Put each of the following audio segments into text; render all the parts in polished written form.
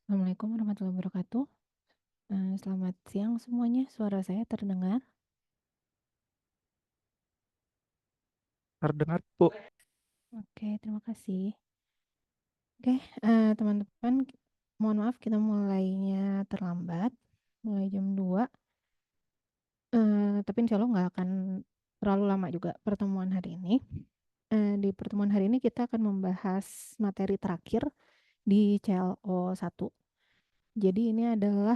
Assalamualaikum warahmatullahi wabarakatuh. Selamat siang semuanya. Suara saya terdengar? Terdengar, Bu. Oke, terima kasih. Oke, teman-teman, mohon maaf kita mulainya terlambat, mulai jam 2. Tapi insya Allah nggak akan terlalu lama juga pertemuan hari ini. Di pertemuan hari ini kita akan membahas materi terakhir di CLO 1. Jadi ini adalah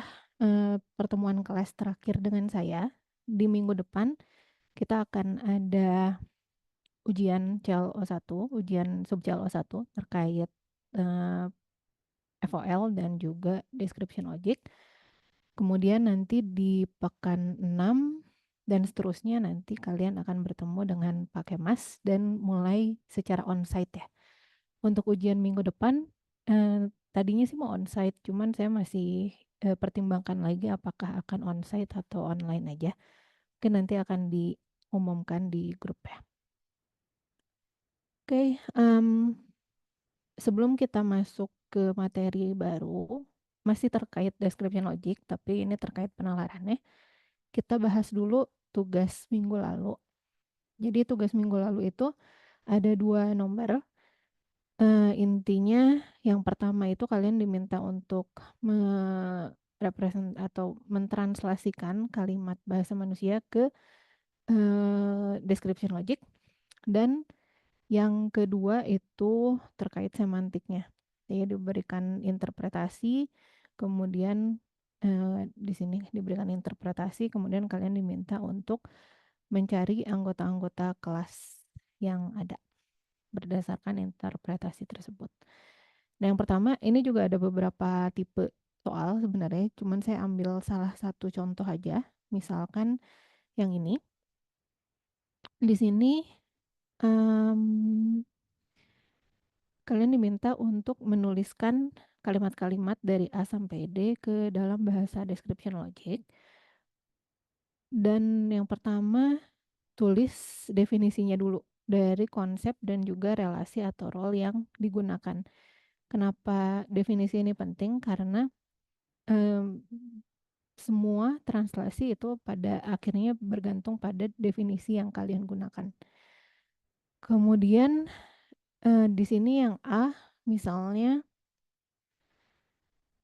pertemuan kelas terakhir dengan saya. Di minggu depan kita akan ada ujian CLO 1, ujian sub CLO 1 terkait eh, FOL dan juga description object. Kemudian nanti di pekan 6 dan seterusnya nanti kalian akan bertemu dengan Pak Kemas dan mulai secara onsite ya. Untuk ujian minggu depan, tadinya sih mau onsite, cuman saya masih pertimbangkan lagi apakah akan onsite atau online aja. Mungkin nanti akan diumumkan di grup ya. Oke, sebelum kita masuk ke materi baru, masih terkait description logic, tapi ini terkait penalarannya. Kita bahas dulu tugas minggu lalu. Jadi tugas minggu lalu itu ada 2 nomor. Intinya yang pertama itu kalian diminta untuk merepresent atau mentranslasikan kalimat bahasa manusia ke description logic. Dan yang kedua itu terkait semantiknya. Jadi diberikan interpretasi, kemudian di sini diberikan interpretasi, kemudian kalian diminta untuk mencari anggota-anggota kelas yang ada berdasarkan interpretasi tersebut. Nah, yang pertama ini juga ada beberapa tipe soal sebenarnya, cuman saya ambil salah satu contoh aja. Misalkan yang ini, di sini em, kalian diminta untuk menuliskan kalimat-kalimat dari A sampai D ke dalam bahasa description logic. Dan yang pertama, tulis definisinya dulu dari konsep dan juga relasi atau role yang digunakan. Kenapa definisi ini penting? Karena em, semua translasi itu pada akhirnya bergantung pada definisi yang kalian gunakan. Kemudian di sini yang A, misalnya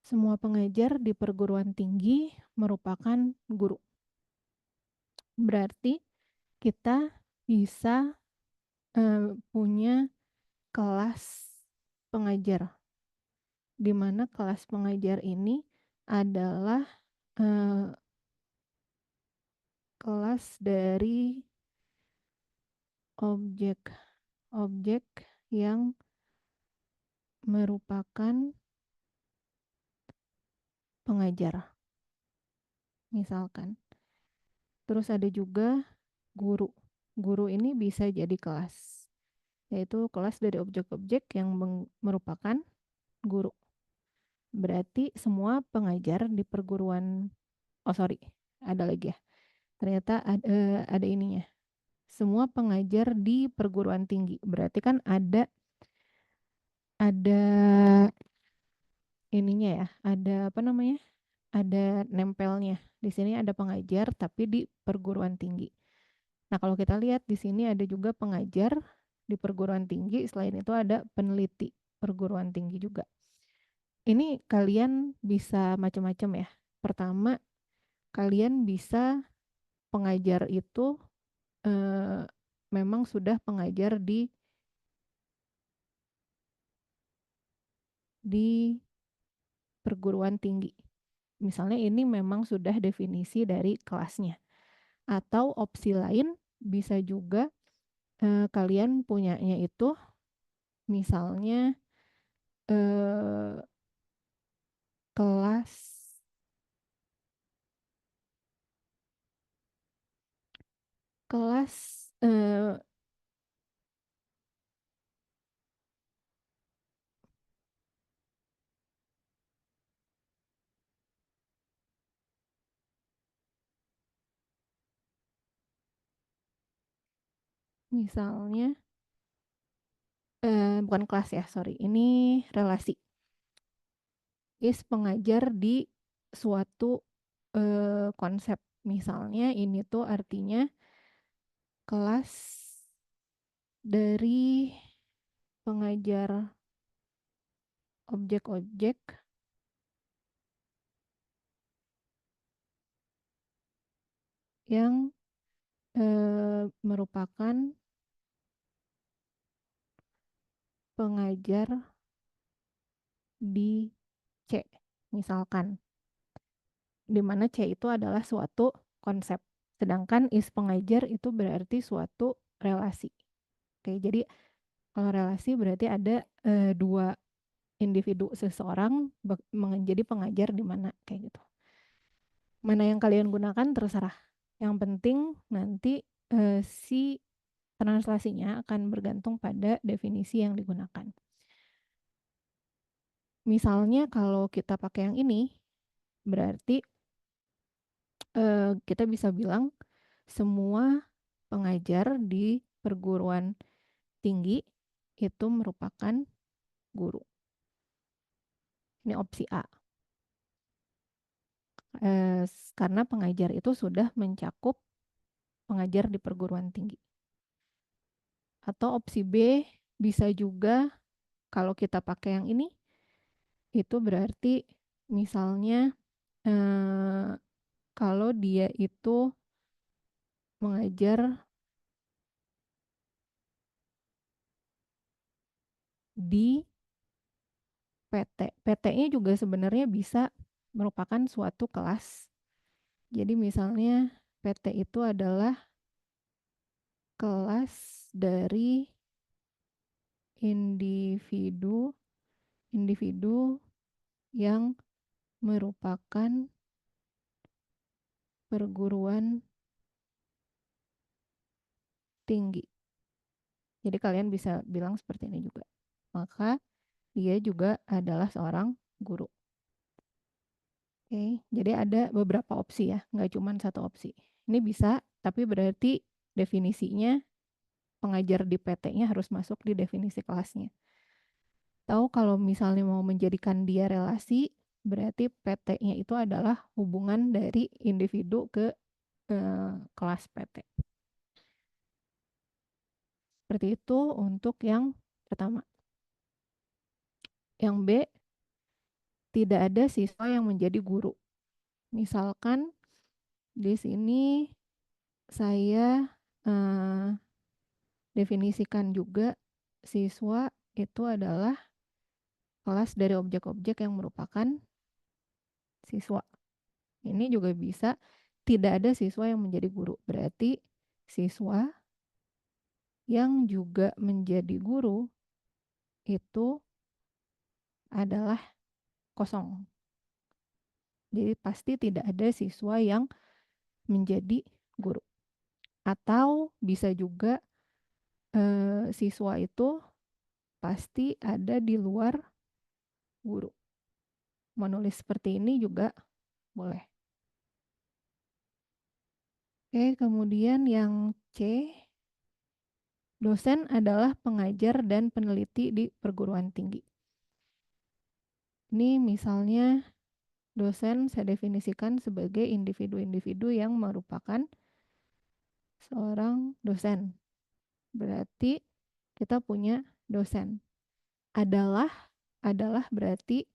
semua pengajar di perguruan tinggi merupakan guru. Berarti kita bisa punya kelas pengajar, di mana kelas pengajar ini adalah eh, kelas dari objek-objek yang merupakan pengajar, misalkan. Terus ada juga guru. Guru ini bisa jadi kelas, yaitu kelas dari objek-objek yang merupakan guru. Berarti semua pengajar di perguruan, oh sorry, ada lagi ya. Ternyata ada ininya. Semua pengajar di perguruan tinggi. Berarti kan ada ininya ya, ada apa namanya? Ada nempelnya. Di sini ada pengajar tapi di perguruan tinggi. Nah, kalau kita lihat di sini ada juga pengajar di perguruan tinggi, selain itu ada peneliti perguruan tinggi juga. Ini kalian bisa macam-macam ya. Pertama, kalian bisa pengajar itu eh, memang sudah pengajar di perguruan tinggi. Misalnya ini memang sudah definisi dari kelasnya. Atau opsi lain bisa juga kalian punyanya itu misalnya eh, kelas kelas misalnya bukan kelas ya, sorry. Ini relasi. is pengajar di suatu konsep. Misalnya ini tuh artinya kelas dari pengajar objek-objek yang merupakan pengajar di C, misalkan. Di mana C itu adalah suatu konsep. Sedangkan is pengajar itu berarti suatu relasi. Oke, jadi kalau relasi berarti ada dua individu seseorang menjadi pengajar di mana kayak gitu. Mana yang kalian gunakan terserah. Yang penting nanti si translasinya akan bergantung pada definisi yang digunakan. Misalnya kalau kita pakai yang ini, berarti kita bisa bilang semua pengajar di perguruan tinggi itu merupakan guru. Ini opsi A. Karena pengajar itu sudah mencakup pengajar di perguruan tinggi. Atau opsi B bisa juga kalau kita pakai yang ini, itu berarti misalnya kalau dia itu mengajar di PT. PT-nya juga sebenarnya bisa merupakan suatu kelas. Jadi misalnya PT itu adalah kelas dari individu yang merupakan perguruan tinggi. Jadi kalian bisa bilang seperti ini juga. Maka dia juga adalah seorang guru. Oke, jadi ada beberapa opsi ya, nggak cuma satu opsi. Ini bisa, tapi berarti definisinya pengajar di PT-nya harus masuk di definisi kelasnya. Tahu kalau misalnya mau menjadikan dia relasi, berarti PT-nya itu adalah hubungan dari individu ke kelas PT. Seperti itu untuk yang pertama. Yang B, tidak ada siswa yang menjadi guru. Misalkan di sini saya definisikan juga siswa itu adalah kelas dari objek-objek yang merupakan siswa. Ini juga bisa tidak ada siswa yang menjadi guru. Berarti siswa yang juga menjadi guru itu adalah kosong. Jadi pasti tidak ada siswa yang menjadi guru. Atau bisa juga siswa itu pasti ada di luar guru. Menulis seperti ini juga boleh. Oke, kemudian yang C, dosen adalah pengajar dan peneliti di perguruan tinggi. Ini misalnya dosen saya definisikan sebagai individu-individu yang merupakan seorang dosen. Berarti kita punya dosen. Adalah berarti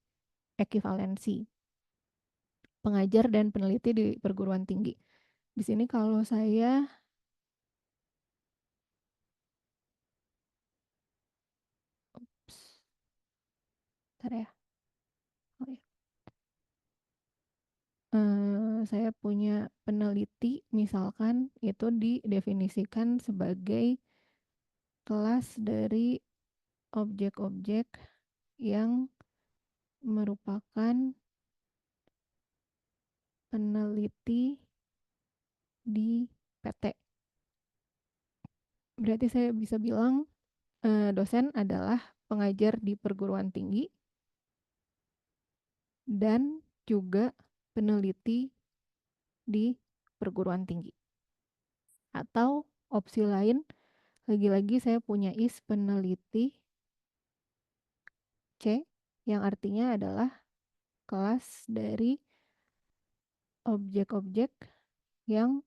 ekivalensi. Pengajar dan peneliti di perguruan tinggi. Di sini kalau saya bentar ya. Oh ya. Saya punya peneliti misalkan itu didefinisikan sebagai kelas dari objek-objek yang merupakan peneliti di PT. Berarti saya bisa bilang dosen adalah pengajar di perguruan tinggi dan juga peneliti di perguruan tinggi. Atau opsi lain, lagi-lagi saya punya is peneliti C, yang artinya adalah kelas dari objek-objek yang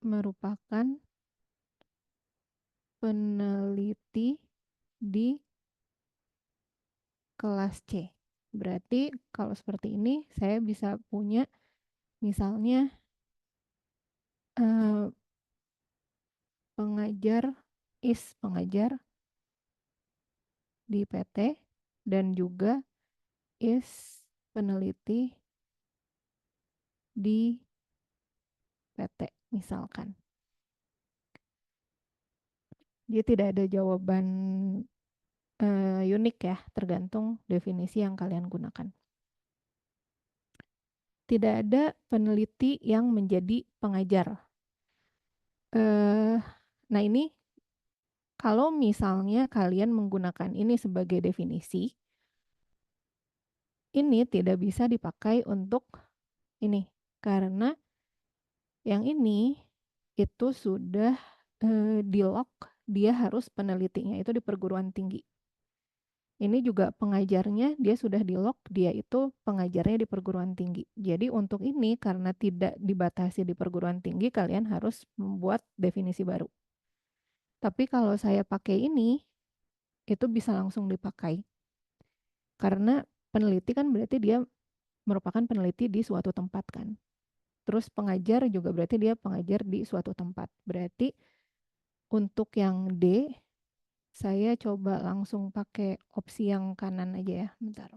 merupakan peneliti di kelas C. Berarti kalau seperti ini saya bisa punya misalnya eh, pengajar pengajar di PT dan juga peneliti di PT misalkan. Dia tidak ada jawaban unik ya, tergantung definisi yang kalian gunakan. Tidak ada peneliti yang menjadi pengajar. Nah ini kalau misalnya kalian menggunakan ini sebagai definisi, ini tidak bisa dipakai untuk ini karena yang ini itu sudah di lock, dia harus penelitinya itu di perguruan tinggi. Ini juga pengajarnya dia sudah di lock, dia itu pengajarnya di perguruan tinggi. Jadi untuk ini karena tidak dibatasi di perguruan tinggi, kalian harus membuat definisi baru. Tapi kalau saya pakai ini, itu bisa langsung dipakai. Karena peneliti kan berarti dia merupakan peneliti di suatu tempat kan. Terus pengajar juga berarti dia pengajar di suatu tempat. Berarti untuk yang D, saya coba langsung pakai opsi yang kanan aja ya. Bentar.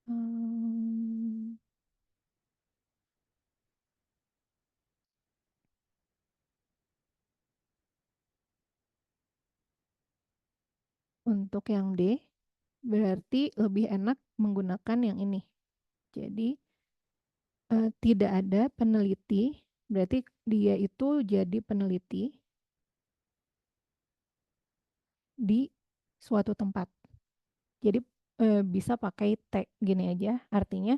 Hmm, untuk yang D, berarti lebih enak menggunakan yang ini. Jadi tidak ada peneliti, berarti dia itu jadi peneliti di suatu tempat. Jadi bisa pakai tag gini aja, artinya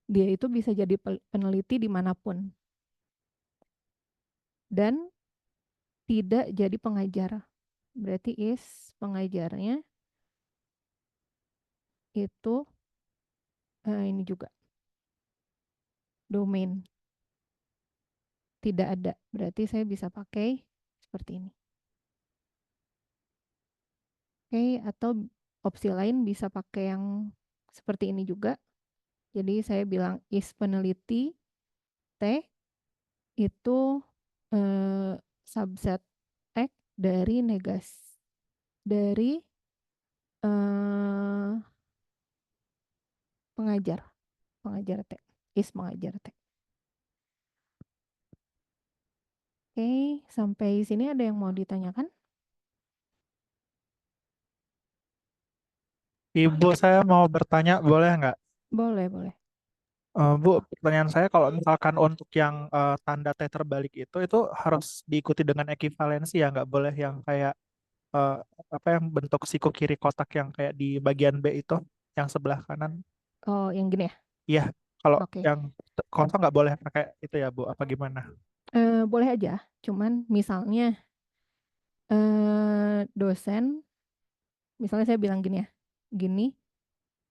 dia itu bisa jadi peneliti dimanapun dan tidak jadi pengajar. Berarti pengajarnya itu ini juga domain tidak ada. Berarti saya bisa pakai seperti ini. Oke, atau opsi lain bisa pakai yang seperti ini juga. Jadi saya bilang peneliti T itu subset X dari dari eh, pengajar, pengajar T, pengajar T. Oke, sampai sini ada yang mau ditanyakan? Ibu, saya mau bertanya, boleh nggak? Boleh, boleh. Bu, pertanyaan saya kalau misalkan untuk yang tanda T terbalik itu harus diikuti dengan ekivalensi ya, nggak boleh yang kayak eh, apa yang bentuk siku kiri kotak yang kayak di bagian B itu, yang sebelah kanan. Oh, yang gini ya? Iya, kalau Oke. yang kosong nggak boleh pakai itu ya, Bu, apa gimana? Boleh aja, cuman misalnya dosen, misalnya saya bilang gini ya, gini,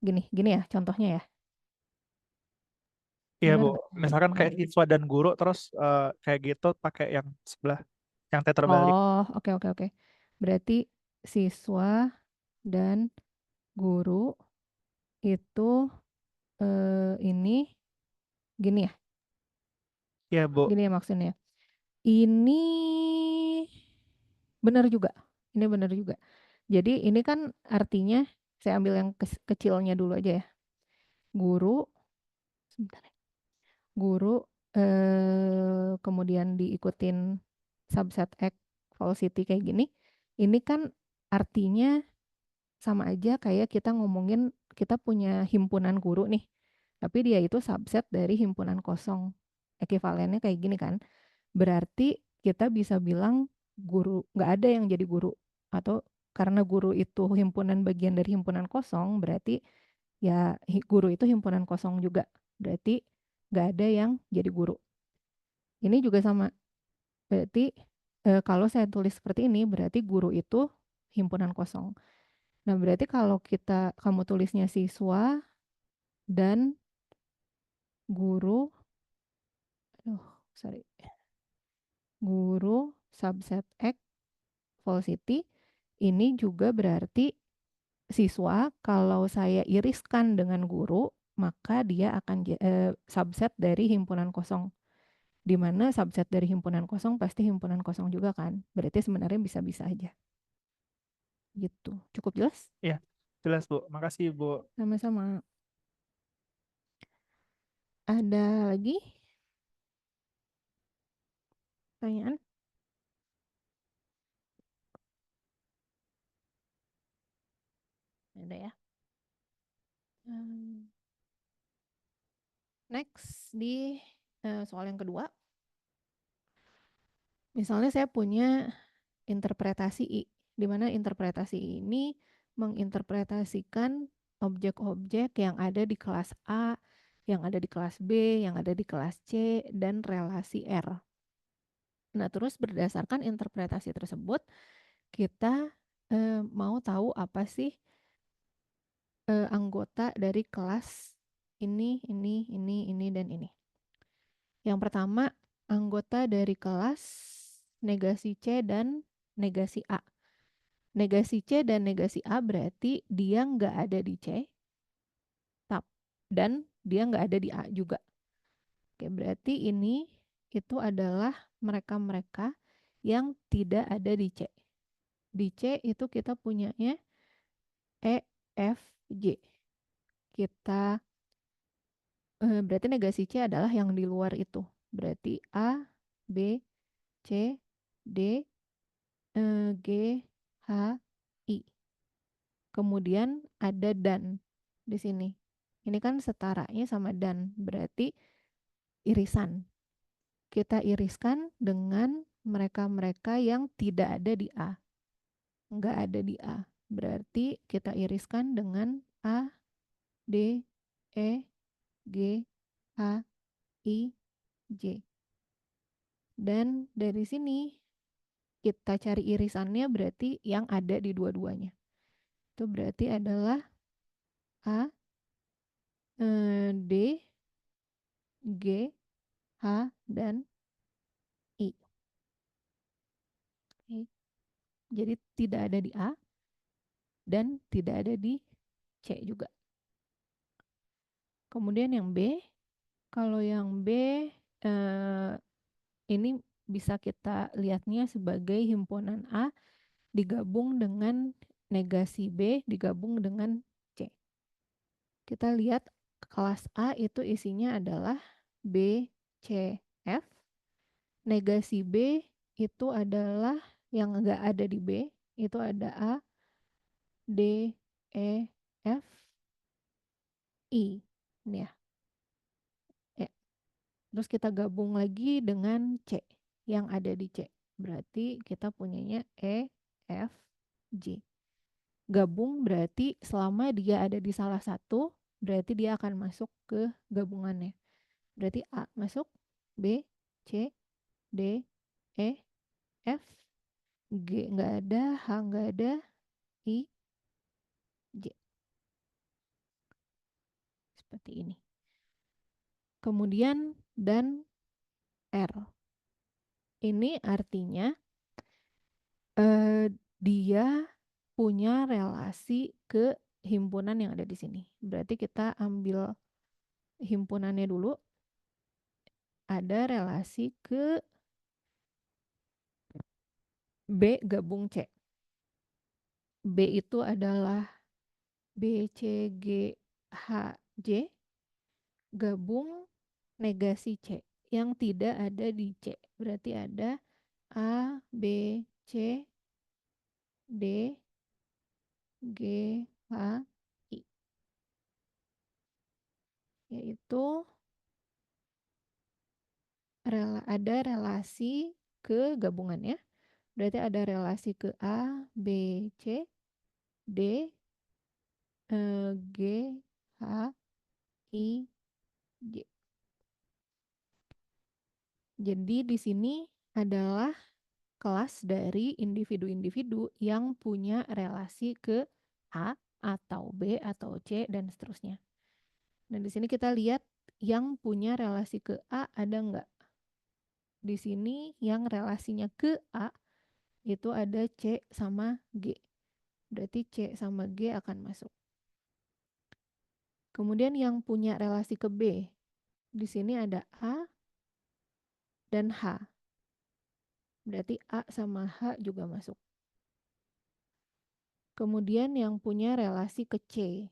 gini ya contohnya ya, Iya, bener Bu. nggak? Misalkan kayak siswa dan guru terus kayak gitu pakai yang sebelah, yang T terbalik. Oh, oke, oke, oke. Berarti siswa dan guru itu ini gini ya, Iya, Bu. gini ya maksudnya. Ini benar juga, ini benar juga. Jadi ini kan artinya saya ambil yang kecilnya dulu aja ya. Guru, sebentar ya. Guru kemudian diikutin subset X velocity kayak gini. Ini kan artinya sama aja kayak kita ngomongin kita punya himpunan guru nih. Tapi dia itu subset dari himpunan kosong. Ekivalennya kayak gini kan. Berarti kita bisa bilang guru nggak ada yang jadi guru atau karena guru itu himpunan bagian dari himpunan kosong berarti ya guru itu himpunan kosong juga berarti nggak ada yang jadi guru. Ini juga sama berarti kalau saya tulis seperti ini berarti guru itu himpunan kosong. Nah, berarti kalau kamu tulisnya siswa dan guru, sorry, guru subset X velocity, ini juga berarti siswa kalau saya iriskan dengan guru, maka dia akan subset dari himpunan kosong. Di mana subset dari himpunan kosong pasti himpunan kosong juga kan. Berarti sebenarnya bisa-bisa aja. Gitu. Cukup jelas? Iya, jelas Bu. Makasih Bu. Sama-sama. Ada lagi pertanyaan? Ada ya. Next di soal yang kedua. Misalnya saya punya interpretasi I, di mana interpretasi ini menginterpretasikan objek-objek yang ada di kelas A, yang ada di kelas B, yang ada di kelas C, dan relasi R. Nah, terus berdasarkan interpretasi tersebut, kita mau tahu apa sih anggota dari kelas ini, dan ini. Yang pertama, anggota dari kelas negasi C dan negasi A. Negasi C dan negasi A berarti dia nggak ada di C, dan dia nggak ada di A juga. Oke, berarti ini itu adalah mereka-mereka yang tidak ada di C. Di C itu kita punyanya E, F, G. Kita berarti negasi C adalah yang di luar itu. Berarti A, B, C, D, G, H, I. Kemudian ada dan di sini. Ini kan setaranya sama dan, berarti irisan. Kita iriskan dengan mereka-mereka yang tidak ada di A. Nggak ada di A. Berarti kita iriskan dengan A, D, E, G, H, I, J. Dan dari sini kita cari irisannya berarti yang ada di dua-duanya. Itu berarti adalah A, D, G, H, dan I. Oke. Jadi tidak ada di A dan tidak ada di C juga. Kemudian yang B, kalau yang B ini bisa kita lihatnya sebagai himpunan A digabung dengan negasi B digabung dengan C. Kita lihat kelas A itu isinya adalah B, C, F. Negasi B itu adalah yang enggak ada di B, itu ada A, D, E, F, I. Ini ya. Ya. Terus kita gabung lagi dengan C yang ada di C. Berarti kita punyanya E, F, G. Gabung berarti selama dia ada di salah satu, berarti dia akan masuk ke gabungannya. Berarti A masuk, B, C, D, E, F, G nggak ada, H nggak ada, I, J. Seperti ini. Kemudian dan R. Ini artinya dia punya relasi ke himpunan yang ada di sini. Berarti kita ambil himpunannya dulu. Ada relasi ke B gabung C. B itu adalah B, C, G, H, J gabung negasi C yang tidak ada di C. Berarti ada A, B, C, D, G, H, I. Yaitu ada relasi ke gabungannya. Berarti ada relasi ke A, B, C, D, G, H, I, J. Jadi di sini adalah kelas dari individu-individu yang punya relasi ke A atau B atau C dan seterusnya. Nah, di sini kita lihat yang punya relasi ke A ada nggak? Di sini yang relasinya ke A itu ada C sama G. Berarti C sama G akan masuk. Kemudian yang punya relasi ke B, di sini ada A dan H. Berarti A sama H juga masuk. Kemudian yang punya relasi ke C,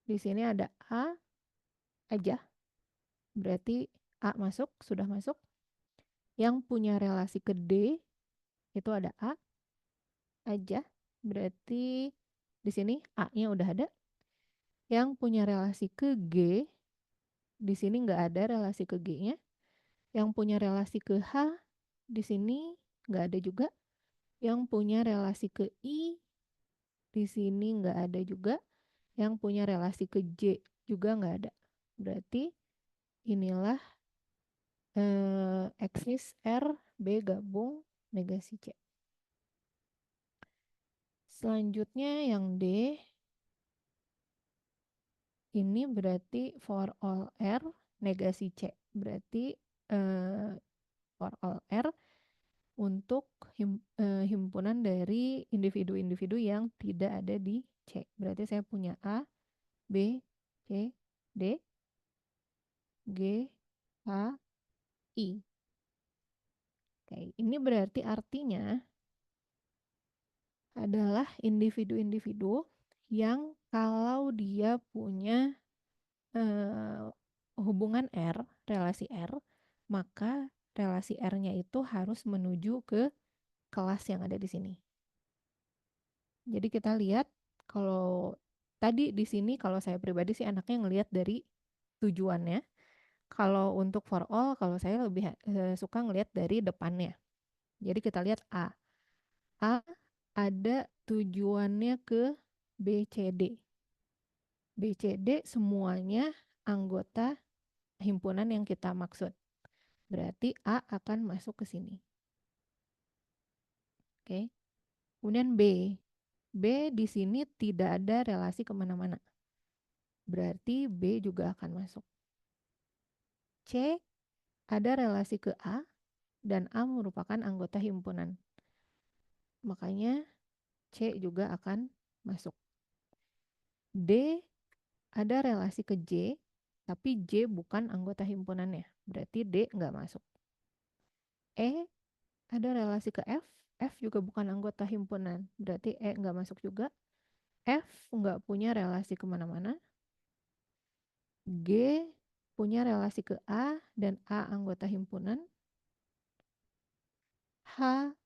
di sini ada A aja. Berarti A masuk, sudah masuk. Yang punya relasi ke D, itu ada A aja. Berarti di sini A-nya udah ada. Yang punya relasi ke G, di sini nggak ada relasi ke G-nya. Yang punya relasi ke H, di sini nggak ada juga. Yang punya relasi ke I, di sini nggak ada juga. Yang punya relasi ke J juga nggak ada. Berarti inilah eksis R, B gabung, negasi C. Selanjutnya yang D, ini berarti for all R, negasi C. Berarti for all R untuk himpunan dari individu-individu yang tidak ada di C. Berarti saya punya A, B, C, D, G, H, I. Oke, ini berarti artinya adalah individu-individu yang kalau dia punya hubungan R, relasi R, maka relasi R-nya itu harus menuju ke kelas yang ada di sini. Jadi kita lihat kalau tadi di sini kalau saya pribadi sih anaknya ngelihat dari tujuannya. Kalau untuk for all, kalau saya lebih suka ngelihat dari depannya. Jadi kita lihat A. A ada tujuannya ke B, C, D. B, C, D semuanya anggota himpunan yang kita maksud. Berarti A akan masuk ke sini. Oke. Kemudian B. B di sini tidak ada relasi kemana-mana. Berarti B juga akan masuk. C ada relasi ke A dan A merupakan anggota himpunan. Makanya C juga akan masuk. D ada relasi ke J, tapi J bukan anggota himpunannya. Berarti D nggak masuk. E ada relasi ke F, F juga bukan anggota himpunan. Berarti E nggak masuk juga. F nggak punya relasi kemana-mana. G punya relasi ke A dan A anggota himpunan. H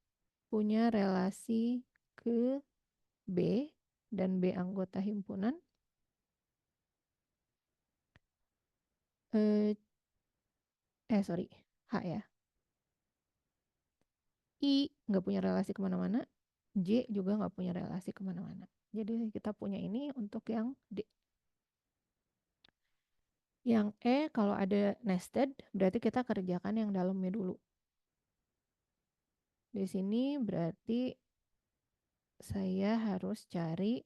punya relasi ke B dan B anggota himpunan. Sorry, H ya. I nggak punya relasi kemana-mana. J juga nggak punya relasi kemana-mana. Jadi kita punya ini untuk yang D. Yang E kalau ada nested berarti kita kerjakan yang dalamnya dulu. Di sini berarti saya harus cari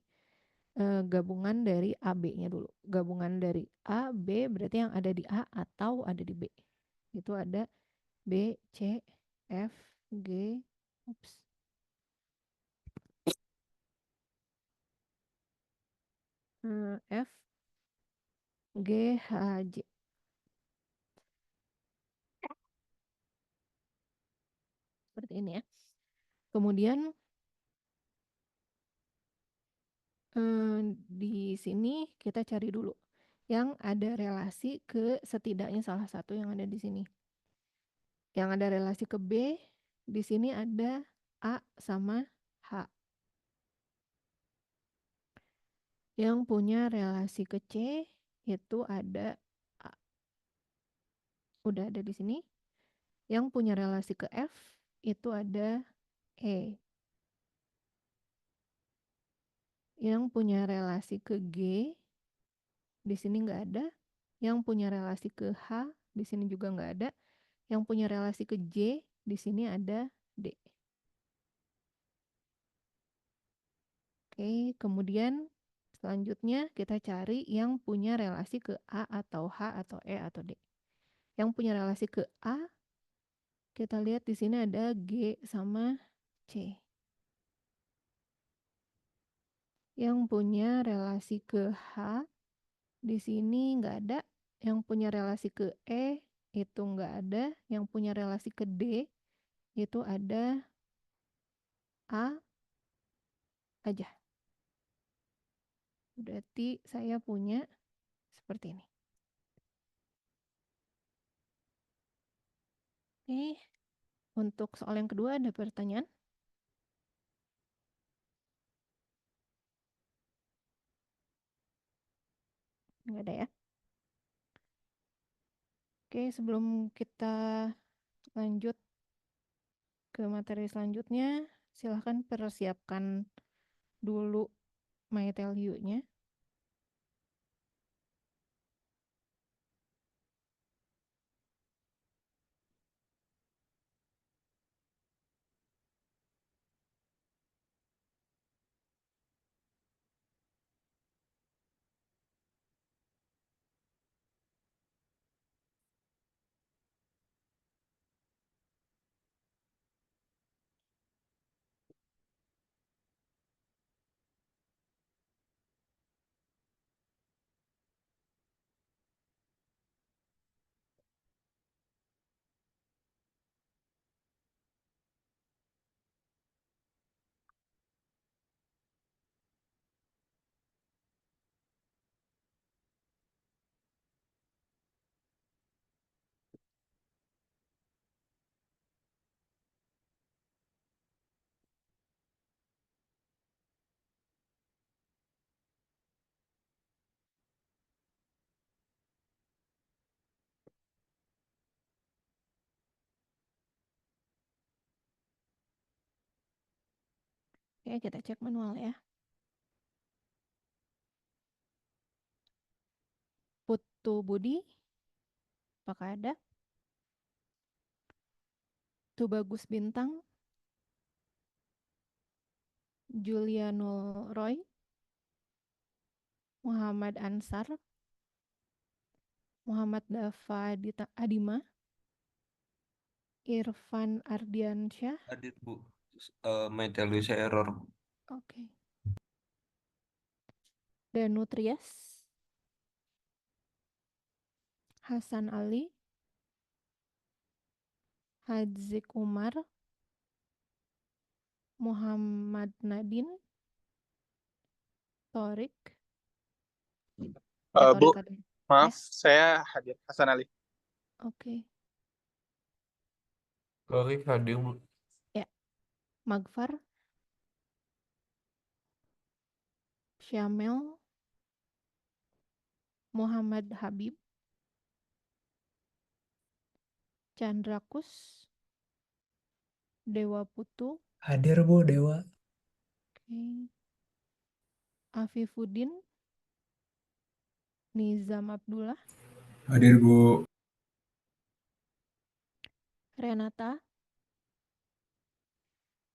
gabungan dari AB-nya dulu. Gabungan dari A, B berarti yang ada di A atau ada di B. Itu ada B, C, F, G, ups. F, G, H, J. Seperti ini ya. Kemudian di sini kita cari dulu yang ada relasi ke setidaknya salah satu yang ada di sini. Yang ada relasi ke B, di sini ada A sama H. Yang punya relasi ke C itu ada A. Udah ada di sini. Yang punya relasi ke F itu ada E. Yang punya relasi ke G di sini nggak ada. Yang punya relasi ke H di sini juga nggak ada. Yang punya relasi ke J di sini ada D. Oke, kemudian Selanjutnya kita cari yang punya relasi ke A atau H atau E atau D. Yang punya relasi ke A, kita lihat di sini ada G sama C. Yang punya relasi ke H, di sini nggak ada. Yang punya relasi ke E, itu nggak ada. Yang punya relasi ke D, itu ada A aja. Berarti saya punya seperti ini. Oke, untuk soal yang kedua ada pertanyaan? Nggak ada ya? Oke, sebelum kita lanjut ke materi selanjutnya, silahkan persiapkan dulu My Tell You-nya. Oke, kita cek manual ya. Putu Budi, apakah ada? Tubagus Bintang, Juliano Roy, Muhammad Ansar, Muhammad Dafa Adima, Irfan Ardiansyah. Hadir Bu. Metalius error. Oke. Danu Trias, Hasan Ali, Hadzik Umar, Muhammad Nadin, Torik, Bu, Torik ada. maaf, Ya, saya hadir. Hasan Ali. oke. Torik hadir Bu. Ya, Magfar, Syamel, Muhammad Habib, Chandrakus, Dewa Putu, Hadir Bu, Dewa. oke. Afifuddin, Nizam Abdullah, Hadir Bu. Renata,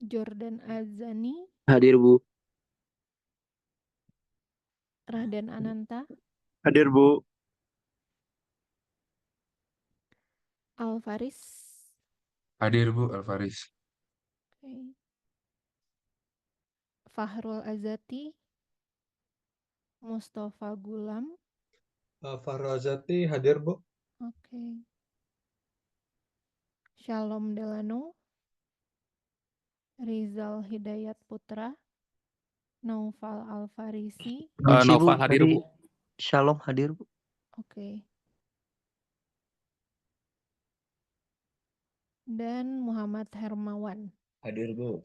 Jordan Azani, Hadir Bu. Raden Ananta, Hadir, Bu. Alvaris, Hadir Bu Alvaris. oke. Fahrul Azati, Mustafa Gulam, Farrazati hadir, Bu. oke. Shalom Delano, Rizal Hidayat Putra, Naufal Alfarisi, Permisi Bu, Noval hadir tadi Bu. Shalom hadir Bu. oke. Dan Muhammad Hermawan. Hadir Bu.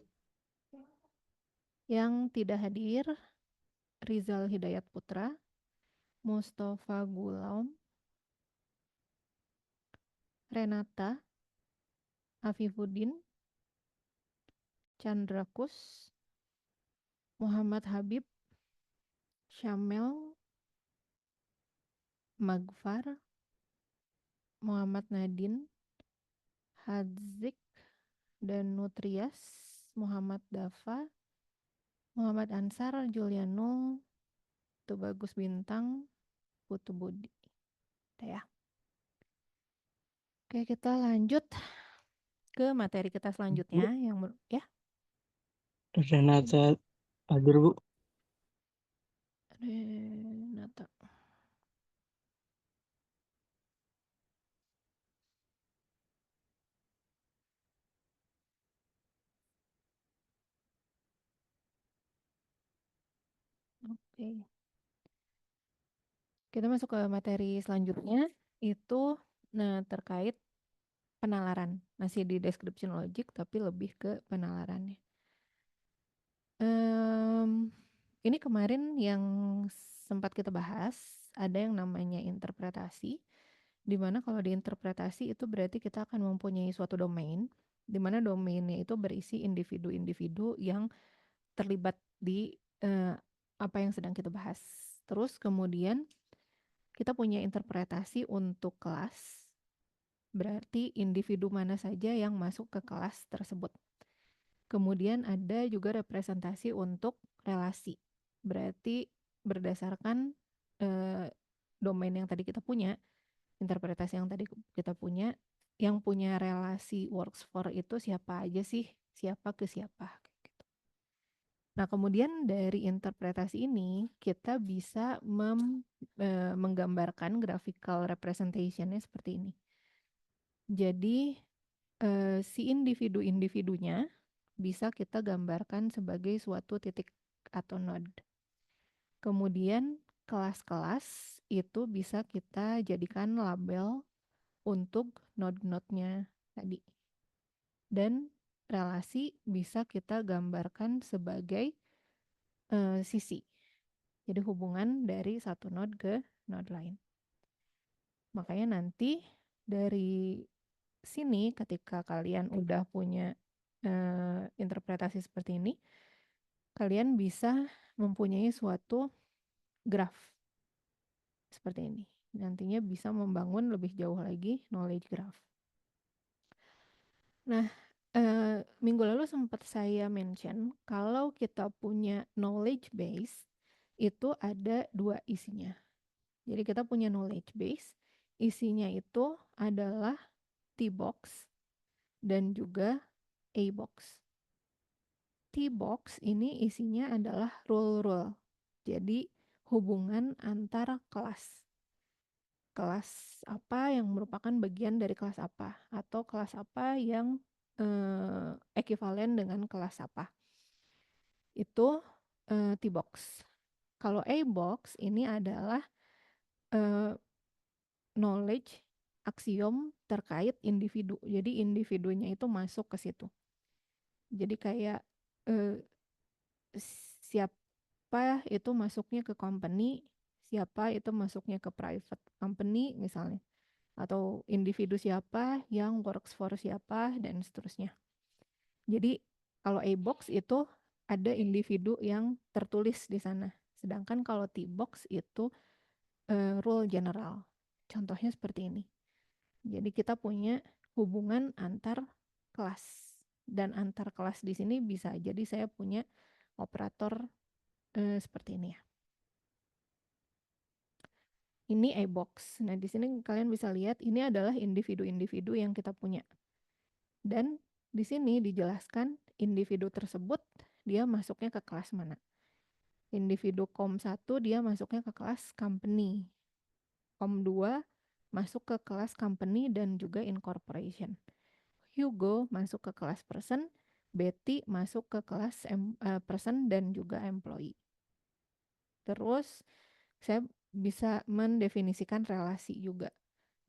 Yang tidak hadir, Rizal Hidayat Putra, Mustafa Gulam, Renata, Afifuddin, Chandrakus, Muhammad Habib, Syamel, Magfar, Muhammad Nadin, Hadzik, dan Nutrias, Muhammad Dafa, Muhammad Ansar, Juliano, Putu Bagus Bintang, Putu Budi. Udah ya. Oke, kita lanjut ke materi kita Bu, selanjutnya yang ya. Renata hadir, Bu. Renata. Oke. Kita masuk ke materi selanjutnya itu terkait penalaran. Masih di description logic tapi lebih ke penalarannya. Ini kemarin yang sempat kita bahas ada yang namanya interpretasi, di mana kalau di interpretasi itu berarti kita akan mempunyai suatu domain, di mana domainnya itu berisi individu-individu yang terlibat di apa yang sedang kita bahas. Terus kemudian kita punya interpretasi untuk kelas, berarti individu mana saja yang masuk ke kelas tersebut. Kemudian ada juga representasi untuk relasi, berarti berdasarkan domain yang tadi kita punya, interpretasi yang tadi kita punya, yang punya relasi works for itu siapa aja sih, siapa ke siapa. Gitu. Nah, kemudian dari interpretasi ini kita bisa menggambarkan graphical representationnya seperti ini. Jadi si individu-individunya bisa kita gambarkan sebagai suatu titik atau node. Kemudian kelas-kelas itu bisa kita jadikan label untuk node-node-nya tadi. Dan relasi bisa kita gambarkan sebagai sisi. Jadi hubungan dari satu node ke node lain. Makanya nanti dari sini ketika kalian udah punya interpretasi seperti ini, kalian bisa mempunyai suatu graph seperti ini. Nantinya bisa membangun lebih jauh lagi knowledge graph. Nah, minggu lalu sempat saya mention kalau kita punya knowledge base itu ada dua isinya. Jadi kita punya knowledge base, isinya itu adalah T-box dan juga A-box. T-box ini isinya adalah rule-rule. Jadi hubungan antar kelas. Kelas apa yang merupakan bagian dari kelas apa. Atau kelas apa yang ekivalen dengan kelas apa. Itu T-box. Kalau A-box ini adalah knowledge aksiom terkait individu. Jadi individunya itu masuk ke situ. Jadi kayak siapa itu masuknya ke company, siapa itu masuknya ke private company misalnya. Atau individu siapa yang works for siapa dan seterusnya. Jadi kalau A-box itu ada individu yang tertulis di sana. Sedangkan kalau T-box itu rule general. Contohnya seperti ini. Jadi kita punya hubungan antar kelas. Dan antar kelas di sini bisa jadi saya punya operator seperti ini ya. Ini A-box. Nah, di sini kalian bisa lihat ini adalah individu-individu yang kita punya. Dan di sini dijelaskan individu tersebut dia masuknya ke kelas mana. Individu COM1 dia masuknya ke kelas company. COM2 masuk ke kelas company dan juga incorporation. Hugo masuk ke kelas person, Betty masuk ke kelas person dan juga employee. Terus saya bisa mendefinisikan relasi juga.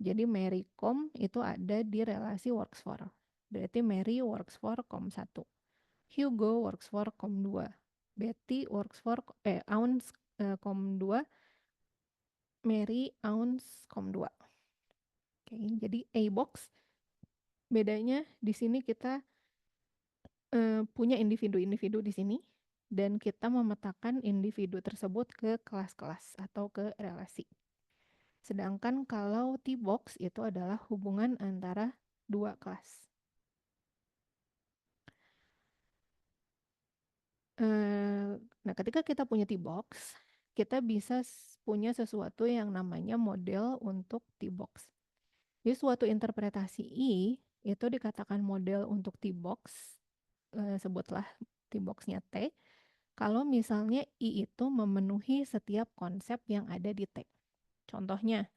Jadi Mary Com itu ada di relasi works for. Berarti Mary works for Com1. Hugo works for Com2. Betty works for Ounce Com2. Mary Ounce Com2. Oke, jadi A-box bedanya di sini kita punya individu-individu di sini dan kita memetakan individu tersebut ke kelas-kelas atau ke relasi. Sedangkan kalau T-box itu adalah hubungan antara dua kelas. Nah, ketika kita punya T-box, kita bisa punya sesuatu yang namanya model untuk T-box. Jadi suatu interpretasi I itu dikatakan model untuk T-box, sebutlah T-boxnya T, kalau misalnya I itu memenuhi setiap konsep yang ada di T. Contohnya,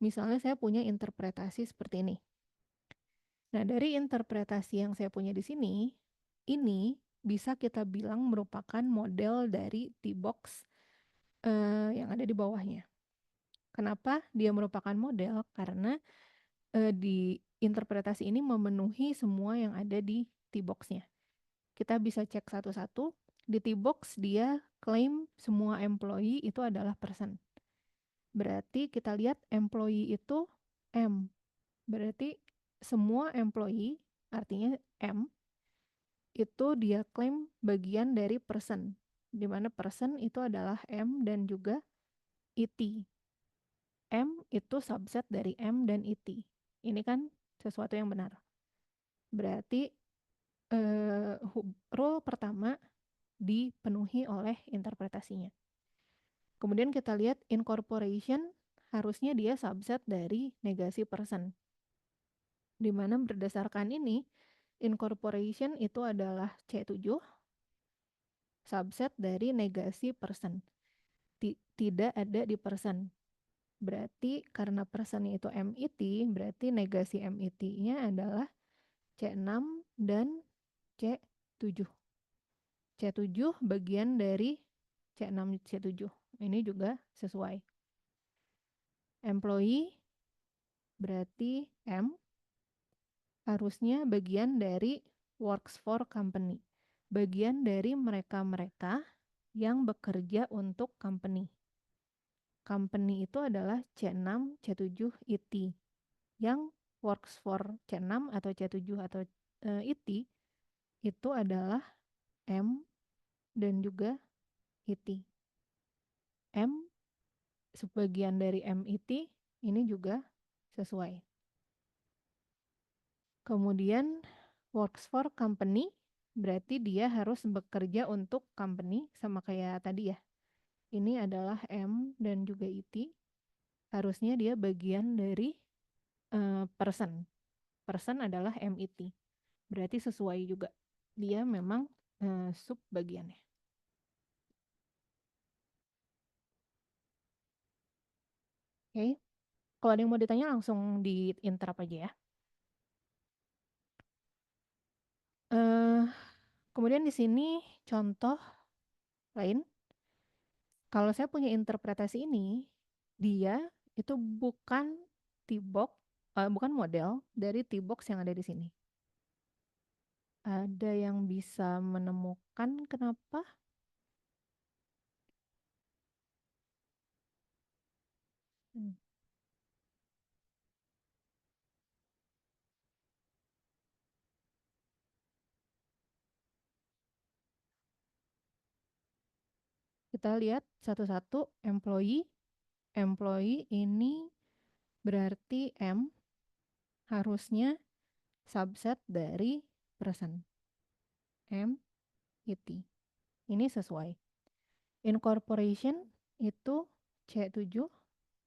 misalnya saya punya interpretasi seperti ini. Nah, dari interpretasi yang saya punya di sini, ini bisa kita bilang merupakan model dari T-box yang ada di bawahnya. Kenapa dia merupakan model? Karena di interpretasi ini memenuhi semua yang ada di T-box-nya. Kita bisa cek satu-satu. Di T-box dia klaim semua employee itu adalah person. Berarti kita lihat employee itu M. Berarti semua employee, artinya M, itu dia klaim bagian dari person. Di mana person itu adalah M dan juga IT. M itu subset dari M dan IT. Ini kan sesuatu yang benar. Berarti rule pertama dipenuhi oleh interpretasinya. Kemudian kita lihat incorporation harusnya dia subset dari negasi person. Di mana berdasarkan ini, incorporation itu adalah C7 subset dari negasi person. Tidak ada di person. Berarti karena personnya itu MIT, berarti negasi MIT-nya adalah C6 dan C7. C7 bagian dari C6 C7. Ini juga sesuai. Employee berarti M harusnya bagian dari works for company. Bagian dari mereka-mereka yang bekerja untuk company. Company itu adalah C6 C7 IT. Yang works for C6 atau C7 atau IT itu adalah M dan juga IT. M sebagian dari MIT ini juga sesuai. Kemudian works for company berarti dia harus bekerja untuk company sama kayak tadi ya. Ini adalah M dan juga IT. Harusnya dia bagian dari person. Person adalah MIT. Berarti sesuai juga. Dia memang sub bagiannya. Oke. Kalau ada yang mau ditanya langsung di interrupt aja ya. Kemudian di sini contoh lain. Kalau saya punya interpretasi ini, dia itu bukan T-box, bukan model dari T-box yang ada di sini. Ada yang bisa menemukan kenapa? Kita lihat satu-satu employee. Employee ini berarti M harusnya subset dari person. M, IT. Ini sesuai. Incorporation itu C7.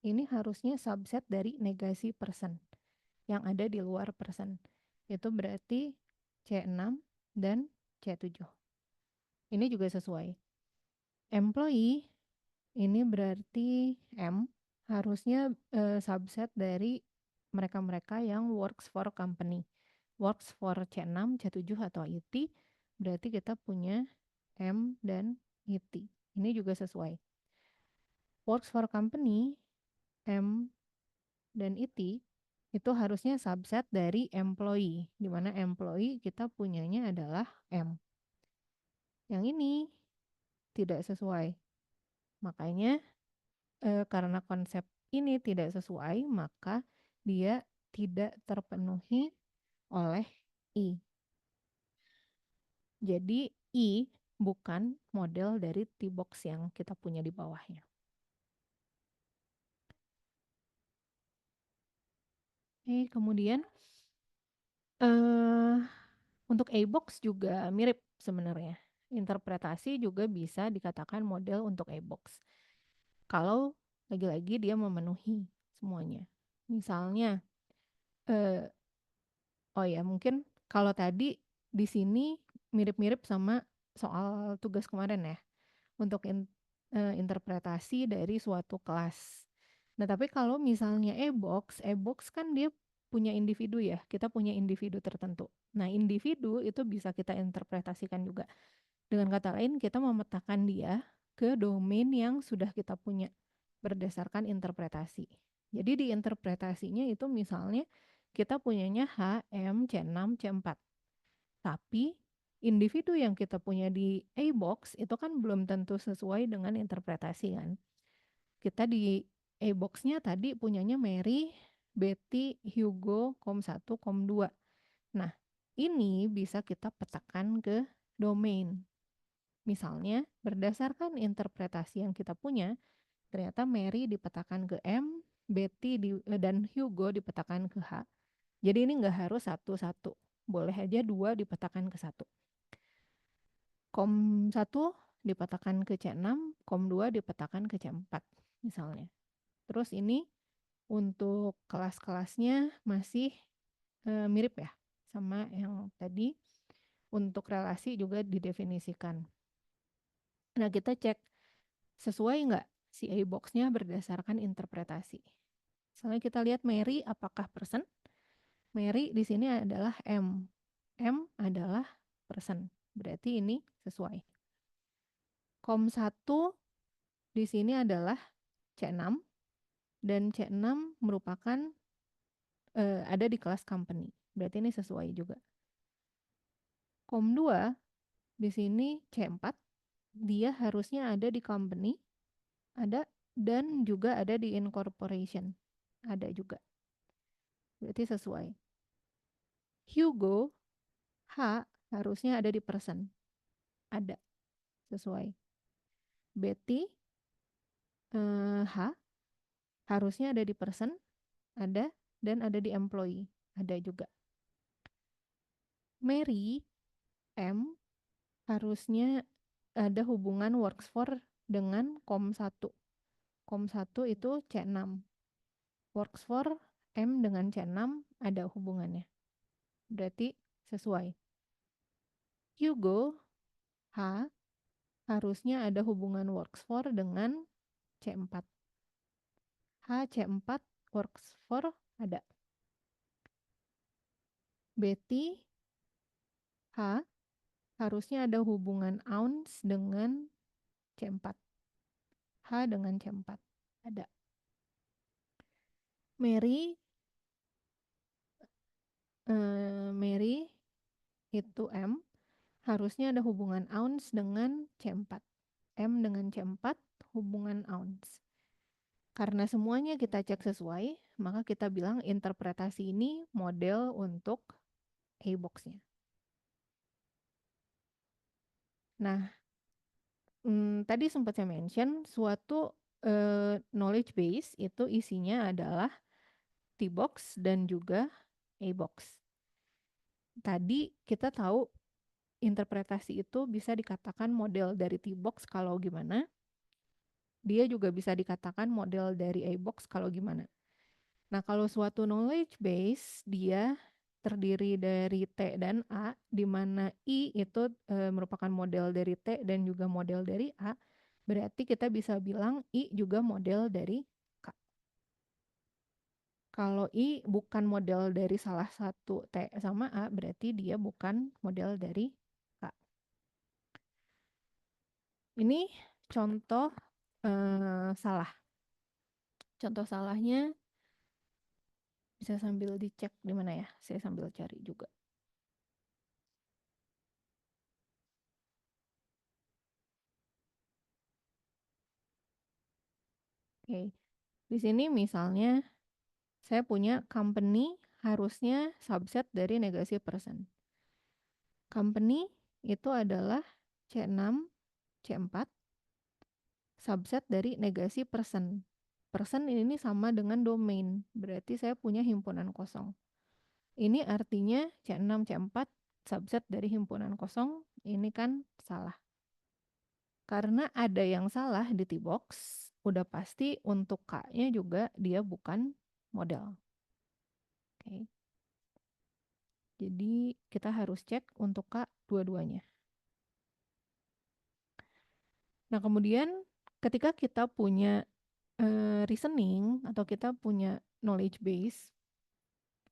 Ini harusnya subset dari negasi person yang ada di luar person. Itu berarti C6 dan C7. Ini juga sesuai. Employee ini berarti M harusnya subset dari mereka-mereka yang works for company. Works for C6, C7 atau IT berarti kita punya M dan IT. Ini juga sesuai. Works for company M dan IT itu harusnya subset dari employee, di mana employee kita punyanya adalah M. Yang ini tidak sesuai. Makanya karena konsep ini tidak sesuai, maka dia tidak terpenuhi oleh I. Jadi I bukan model dari T-box yang kita punya di bawahnya. Kemudian untuk A-box juga mirip sebenarnya. Interpretasi juga bisa dikatakan model untuk A-box. Kalau lagi-lagi dia memenuhi semuanya. Misalnya, oh ya mungkin kalau tadi di sini mirip-mirip sama soal tugas kemarin ya, untuk interpretasi dari suatu kelas. Nah, tapi kalau misalnya e-box kan dia punya individu ya, kita punya individu tertentu. Nah, individu itu bisa kita interpretasikan juga. Dengan kata lain, kita memetakan dia ke domain yang sudah kita punya berdasarkan interpretasi. Jadi di interpretasinya itu misalnya kita punyanya H, M, C6, C4. Tapi individu yang kita punya di A-box itu kan belum tentu sesuai dengan interpretasi kan. Kita di A-box-nya tadi punyanya Mary, Betty, Hugo, kom 1, kom 2. Nah, ini bisa kita petakan ke domain. Misalnya, berdasarkan interpretasi yang kita punya, ternyata Mary dipetakan ke M, Betty dan Hugo dipetakan ke H. Jadi ini nggak harus satu-satu. Boleh aja 2 dipetakan ke 1. Kom 1 dipetakan ke C6, kom 2 dipetakan ke C4 misalnya. Terus ini untuk kelas-kelasnya masih mirip ya sama yang tadi. Untuk relasi juga didefinisikan. Nah, kita cek sesuai nggak si A-box-nya berdasarkan interpretasi. Misalnya kita lihat Mary apakah person? Mary di sini adalah M. M adalah person. Berarti ini sesuai. Kom 1 di sini adalah C6 dan C6 merupakan ada di kelas company. Berarti ini sesuai juga. Kom 2 di sini C4 dia harusnya ada di company, ada, dan juga ada di incorporation, ada juga. Berarti sesuai. Hugo H harusnya ada di person, ada, sesuai. Betty H harusnya ada di person, ada, dan ada di employee, ada juga. Mary M harusnya ada hubungan works for dengan kom 1. Kom 1 itu C6. Works for M dengan C6 ada hubungannya. Berarti sesuai. Hugo H harusnya ada hubungan works for dengan C4. H C4 works for ada. Betty H harusnya ada hubungan ounce dengan C4. H dengan C4 ada. Mary itu M harusnya ada hubungan ounce dengan C4. M dengan C4 hubungan ounce. Karena semuanya kita cek sesuai, maka kita bilang interpretasi ini model untuk A-box-nya. Nah, tadi sempat saya mention suatu knowledge base itu isinya adalah T-box dan juga A-box. Tadi kita tahu interpretasi itu bisa dikatakan model dari T-box kalau gimana. Dia juga bisa dikatakan model dari A-box kalau gimana. Nah, kalau suatu knowledge base dia terdiri dari T dan A, di mana I itu merupakan model dari T dan juga model dari A, berarti kita bisa bilang I juga model dari K. Kalau I bukan model dari salah satu T sama A, berarti dia bukan model dari K. Ini contoh salah. Contoh salahnya bisa sambil dicek di mana ya? Saya sambil cari juga. Oke. Di sini misalnya saya punya company harusnya subset dari negasi person. Company itu adalah C6, C4 subset dari negasi person. Person ini sama dengan domain, berarti saya punya himpunan kosong. Ini artinya C6, C4 subset dari himpunan kosong, ini kan salah. Karena ada yang salah di T-box, udah pasti untuk K-nya juga dia bukan model. Oke. Jadi kita harus cek untuk K dua-duanya. Nah, kemudian ketika kita punya reasoning atau kita punya knowledge base,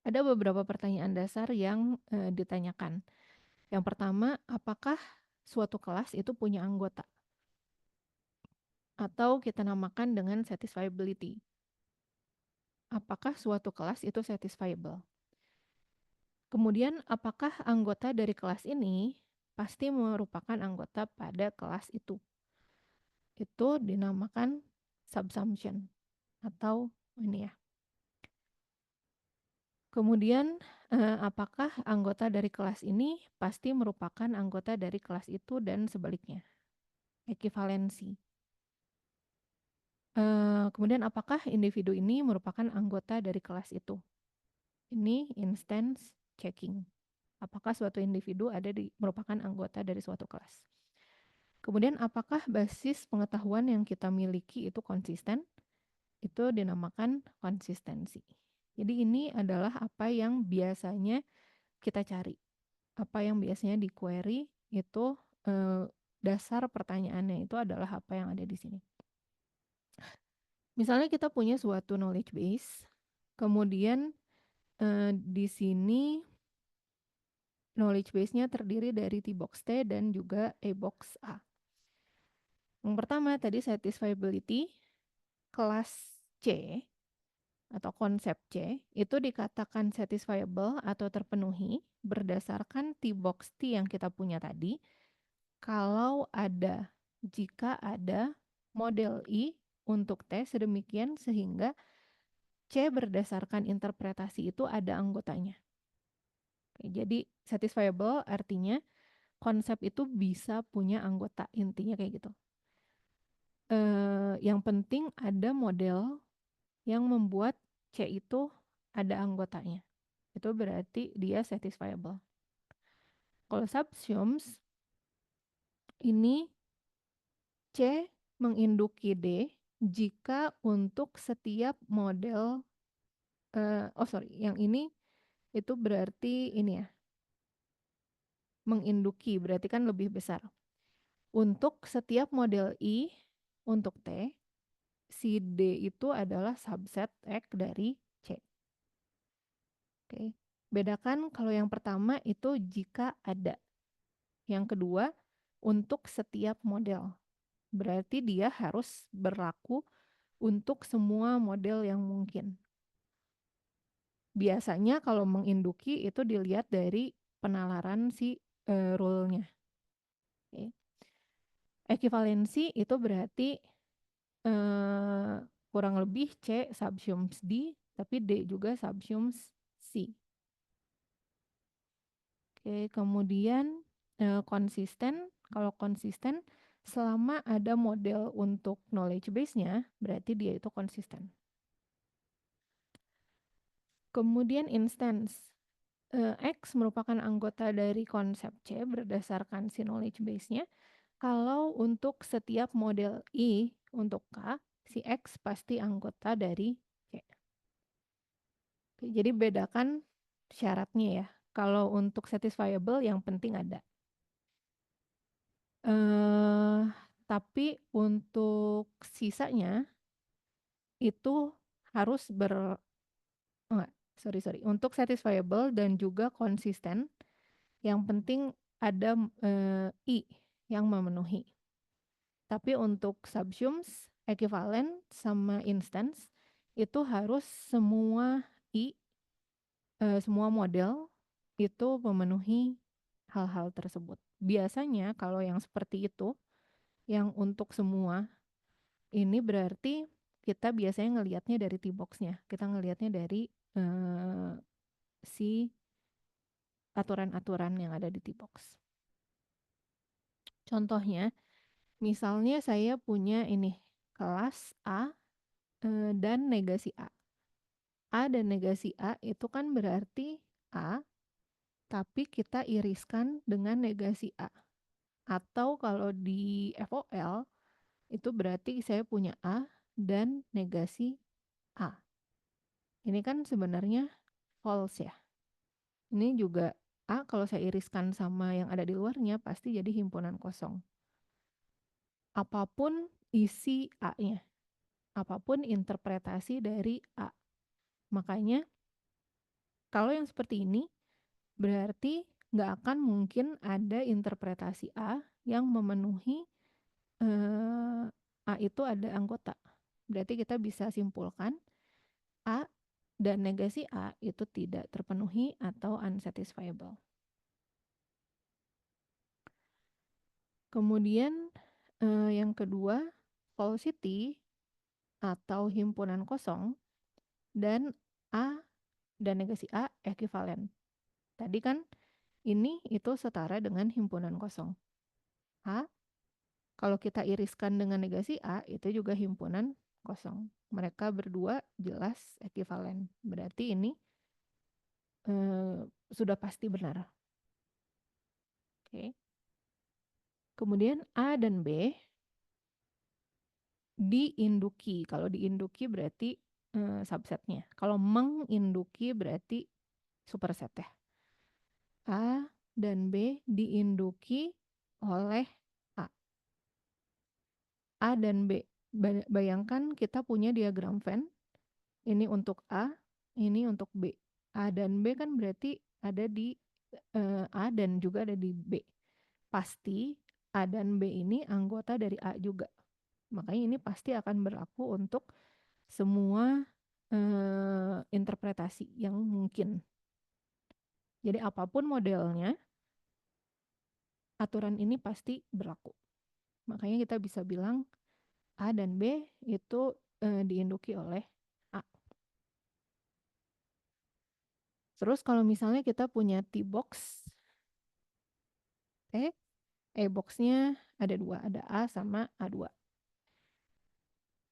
ada beberapa pertanyaan dasar yang ditanyakan. Yang pertama, apakah suatu kelas itu punya anggota? Atau kita namakan dengan satisfiability. Apakah suatu kelas itu satisfiable? Kemudian, apakah anggota dari kelas ini pasti merupakan anggota pada kelas itu? Itu dinamakan subsumption atau ini ya. Kemudian, apakah anggota dari kelas ini pasti merupakan anggota dari kelas itu dan sebaliknya? Ekivalensi. Kemudian, apakah individu ini merupakan anggota dari kelas itu? Ini instance checking. Apakah suatu individu merupakan anggota dari suatu kelas? Kemudian, apakah basis pengetahuan yang kita miliki itu konsisten? Itu dinamakan konsistensi. Jadi ini adalah apa yang biasanya kita cari. Apa yang biasanya di query itu dasar pertanyaannya itu adalah apa yang ada di sini. Misalnya kita punya suatu knowledge base, kemudian di sini knowledge base-nya terdiri dari T-box T dan juga A-box A. Yang pertama tadi satisfiability, kelas C atau konsep C itu dikatakan satisfiable atau terpenuhi berdasarkan T-box T yang kita punya tadi jika ada model I untuk T sedemikian sehingga C berdasarkan interpretasi itu ada anggotanya. Oke, jadi satisfiable artinya konsep itu bisa punya anggota, intinya kayak gitu. Yang penting ada model yang membuat C itu ada anggotanya. Itu berarti dia satisfiable. Kalau subsums, ini C menginduki D jika untuk setiap model, yang ini itu berarti ini ya, menginduki, berarti kan lebih besar. Untuk setiap model I untuk T, si D itu adalah subset X dari C. Oke. Bedakan kalau yang pertama itu jika ada. Yang kedua, untuk setiap model. Berarti dia harus berlaku untuk semua model yang mungkin. Biasanya kalau menginduki itu dilihat dari penalaran si rule-nya. Oke. Ekivalensi itu berarti kurang lebih C subsums D, tapi D juga subsums C. Oke, kemudian konsisten. Kalau konsisten, selama ada model untuk knowledge base-nya, berarti dia itu konsisten. Kemudian instance. X merupakan anggota dari konsep C berdasarkan si knowledge base-nya. Kalau untuk setiap model I untuk K, si X pasti anggota dari C. Oke, jadi bedakan syaratnya ya. Kalau untuk satisfiable yang penting ada. Tapi untuk sisanya itu harus sorry. Untuk satisfiable dan juga konsisten, yang penting ada I yang memenuhi. Tapi untuk subsums, equivalent sama instance itu harus semua semua model itu memenuhi hal-hal tersebut. Biasanya kalau yang seperti itu, yang untuk semua, ini berarti kita biasanya ngelihatnya dari T-box-nya. Kita ngelihatnya dari si aturan-aturan yang ada di T-box. Contohnya, misalnya saya punya ini, kelas A dan negasi A. A dan negasi A itu kan berarti A, tapi kita iriskan dengan negasi A. Atau kalau di FOL, itu berarti saya punya A dan negasi A. Ini kan sebenarnya false ya. Ini juga A kalau saya iriskan sama yang ada di luarnya pasti jadi himpunan kosong. Apapun isi A-nya, apapun interpretasi dari A. Makanya kalau yang seperti ini berarti nggak akan mungkin ada interpretasi A yang memenuhi A itu ada anggota. Berarti kita bisa simpulkan A dan negasi A itu tidak terpenuhi atau unsatisfiable. Kemudian yang kedua, falsity atau himpunan kosong dan A dan negasi A ekivalen. Tadi kan ini itu setara dengan himpunan kosong. A, kalau kita iriskan dengan negasi A, itu juga himpunan kosong. Mereka berdua jelas ekivalen. Berarti ini sudah pasti benar. Oke. Kemudian A dan B diinduki. Kalau diinduki berarti subsetnya. Kalau menginduki berarti superset ya. A dan B diinduki oleh A. A dan B. Bayangkan kita punya diagram Venn. Ini untuk A, ini untuk B. A dan B kan berarti ada di A dan juga ada di B. Pasti A dan B ini anggota dari A juga. Makanya ini pasti akan berlaku untuk semua interpretasi yang mungkin. Jadi apapun modelnya, aturan ini pasti berlaku. Makanya kita bisa bilang A dan B itu diinduki oleh A. Terus kalau misalnya kita punya T-box, E-box-nya ada dua, ada A sama A2.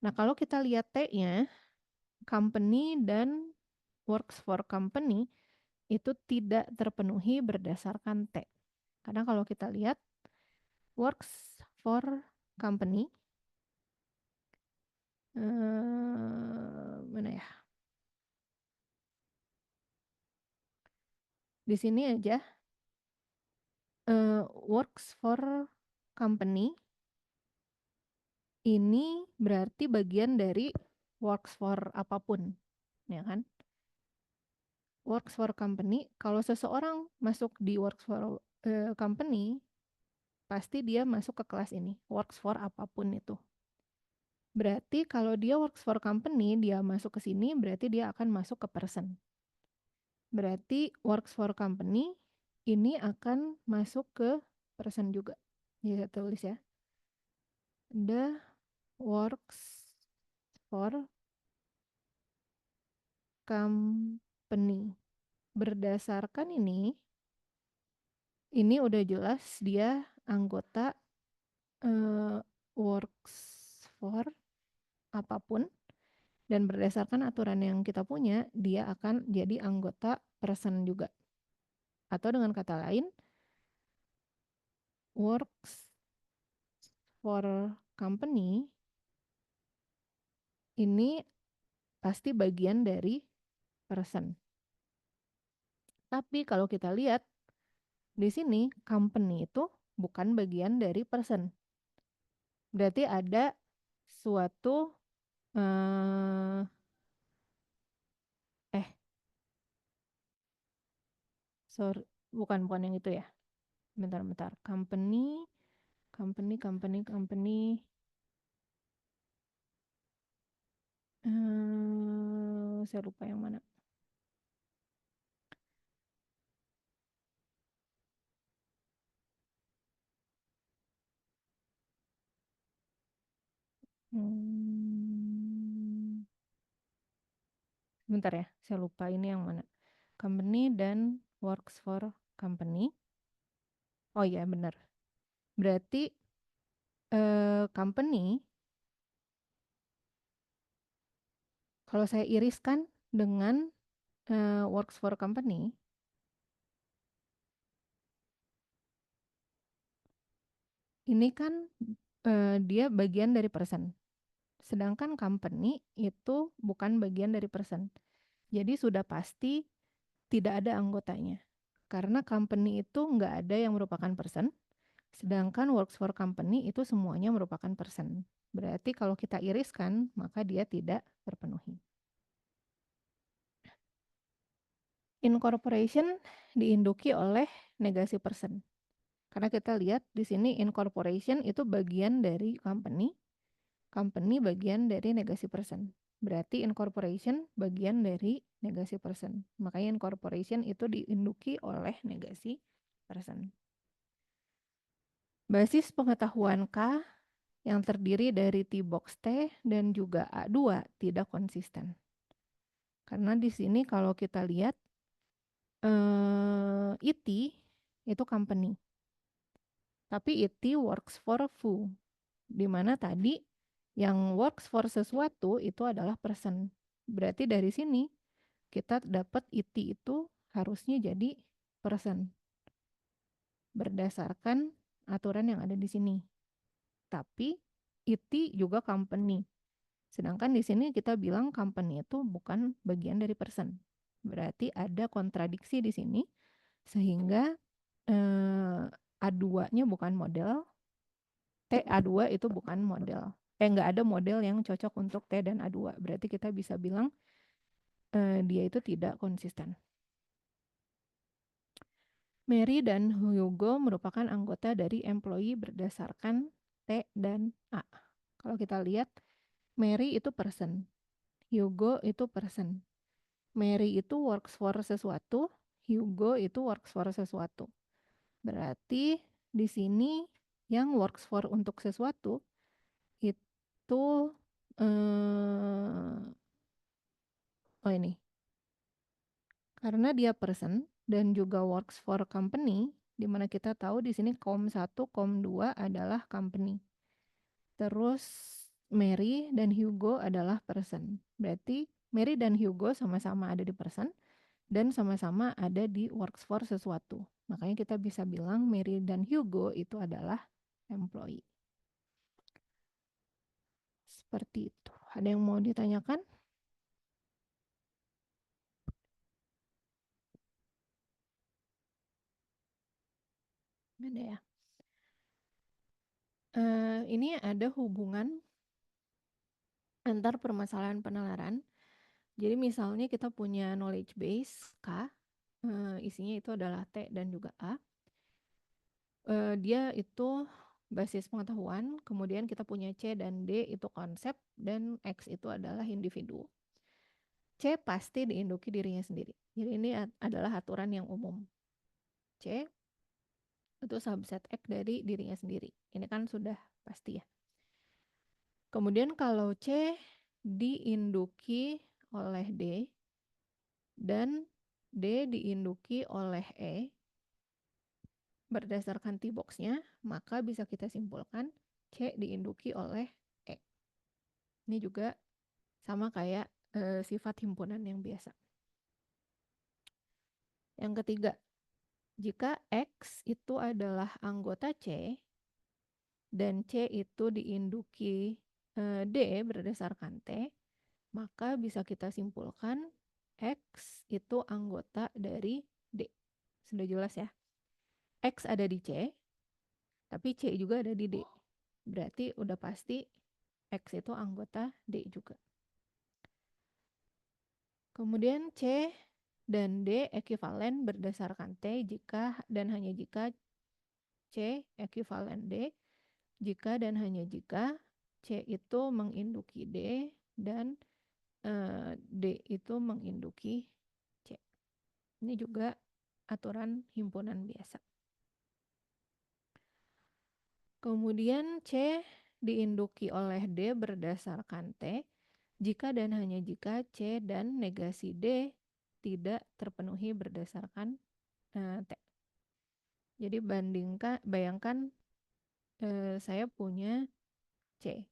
Nah kalau kita lihat T-nya, company dan works for company itu tidak terpenuhi berdasarkan T. Karena kalau kita lihat works for company, mana ya? Di sini aja, works for company ini berarti bagian dari works for apapun, ya kan? Works for company, kalau seseorang masuk di works for company, pasti dia masuk ke kelas ini, works for apapun itu. Berarti kalau dia works for company, dia masuk ke sini, berarti dia akan masuk ke person. Berarti works for company ini akan masuk ke person juga. Jadi saya tulis ya. The works for company. Berdasarkan ini udah jelas dia anggota works for apapun, dan berdasarkan aturan yang kita punya, dia akan jadi anggota person juga. Atau dengan kata lain, works for company ini pasti bagian dari person. Tapi kalau kita lihat di sini, company itu bukan bagian dari person. Berarti ada suatu sorry, bukan yang itu ya. Bentar. Company. Saya lupa yang mana. Bentar ya, saya lupa ini yang mana. Company dan works for company. Oh iya benar. Berarti company, kalau saya iriskan dengan works for company, ini kan dia bagian dari person. Sedangkan company itu bukan bagian dari person. Jadi sudah pasti tidak ada anggotanya. Karena company itu nggak ada yang merupakan person, sedangkan works for company itu semuanya merupakan person. Berarti kalau kita iriskan, maka dia tidak terpenuhi. Incorporation diinduki oleh negasi person. Karena kita lihat di sini incorporation itu bagian dari company, company bagian dari negasi person. Berarti incorporation bagian dari negasi person. Makanya incorporation itu diinduki oleh negasi person. Basis pengetahuan K yang terdiri dari T-box T dan juga A2 tidak konsisten. Karena di sini kalau kita lihat IT itu company. Tapi IT works for foo. Di mana tadi yang works for sesuatu itu adalah person. Berarti dari sini kita dapat IT itu harusnya jadi person. Berdasarkan aturan yang ada di sini. Tapi IT juga company. Sedangkan di sini kita bilang company itu bukan bagian dari person. Berarti ada kontradiksi di sini sehingga A2-nya bukan model, A2 itu bukan model. Nggak ada model yang cocok untuk T dan A2. Berarti kita bisa bilang dia itu tidak konsisten. Mary dan Hugo merupakan anggota dari employee berdasarkan T dan A. Kalau kita lihat, Mary itu person, Hugo itu person. Mary itu works for sesuatu, Hugo itu works for sesuatu. Berarti di sini yang works for untuk sesuatu itu ini. Karena dia person dan juga works for company, di mana kita tahu di sini kom 1, kom 2 adalah company. Terus Mary dan Hugo adalah person. Berarti Mary dan Hugo sama-sama ada di person dan sama-sama ada di works for sesuatu. Makanya kita bisa bilang Mary dan Hugo itu adalah employee. Seperti itu. Ada yang mau ditanyakan? Ada ya. Ini ada hubungan antar permasalahan penalaran. Jadi misalnya kita punya knowledge base K, isinya itu adalah T dan juga A. Dia itu basis pengetahuan, kemudian kita punya C dan D itu konsep, dan X itu adalah individu. C pasti diinduki dirinya sendiri. Jadi ini adalah aturan yang umum. C itu subset X dari dirinya sendiri. Ini kan sudah pasti ya. Kemudian kalau C diinduki oleh D dan D diinduki oleh E berdasarkan T-box-nya, maka bisa kita simpulkan C diinduki oleh E. Ini juga sama kayak sifat himpunan yang biasa. Yang ketiga, jika X itu adalah anggota C dan C itu diinduki D berdasarkan T, maka bisa kita simpulkan X itu anggota dari D. Sudah jelas ya? X ada di C, tapi C juga ada di D. Berarti udah pasti X itu anggota D juga. Kemudian C dan D ekuivalen berdasarkan T jika dan hanya jika C ekuivalen D, jika dan hanya jika C itu menginduki D dan D itu menginduki C. Ini juga aturan himpunan biasa. Kemudian C diinduki oleh D berdasarkan T jika dan hanya jika C dan negasi D tidak terpenuhi berdasarkan T. Jadi bayangkan saya punya C.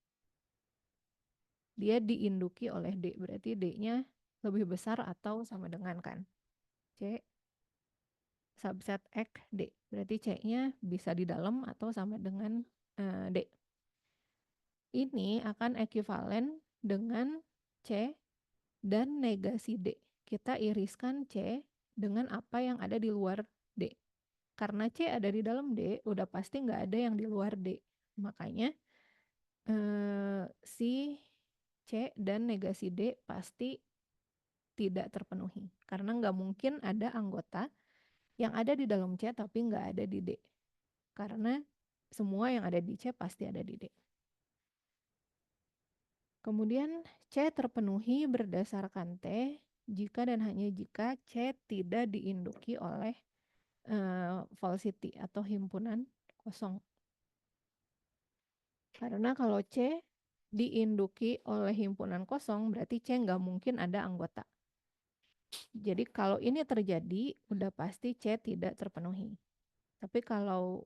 Dia diinduki oleh D, berarti D-nya lebih besar atau sama dengan kan. C subset X D, berarti C-nya bisa di dalam atau sama dengan D. ini akan ekivalen dengan C dan negasi D. Kita iriskan C dengan apa yang ada di luar D. Karena C ada di dalam D, udah pasti nggak ada yang di luar D. Makanya si C dan negasi D pasti tidak terpenuhi. Karena nggak mungkin ada anggota yang ada di dalam C tapi nggak ada di D. Karena semua yang ada di C pasti ada di D. Kemudian C terpenuhi berdasarkan T jika dan hanya jika C tidak diinduki oleh falsity atau himpunan kosong. Karena kalau C diinduki oleh himpunan kosong berarti C nggak mungkin ada anggota. Jadi kalau ini terjadi udah pasti C tidak terpenuhi. Tapi kalau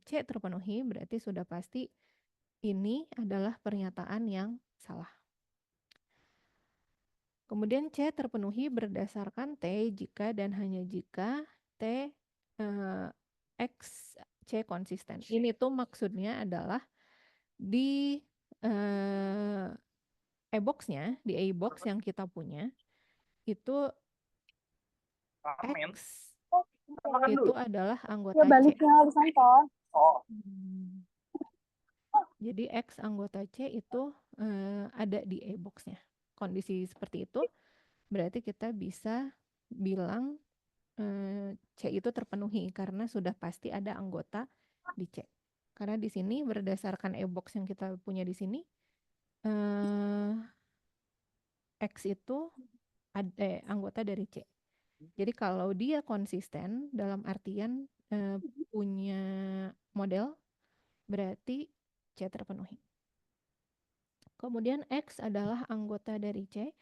C terpenuhi berarti sudah pasti ini adalah pernyataan yang salah. Kemudian C terpenuhi berdasarkan T jika dan hanya jika T X C konsisten. Ini tuh maksudnya adalah di e-box-nya, di e-box yang kita punya, itu X itu adalah anggota C. Jadi X anggota C itu ada di e-box-nya. Kondisi seperti itu berarti kita bisa bilang C itu terpenuhi karena sudah pasti ada anggota di C. Karena di sini berdasarkan e-box yang kita punya di sini, X itu anggota dari C. Jadi kalau dia konsisten dalam artian punya model, berarti C terpenuhi. Kemudian X adalah anggota dari C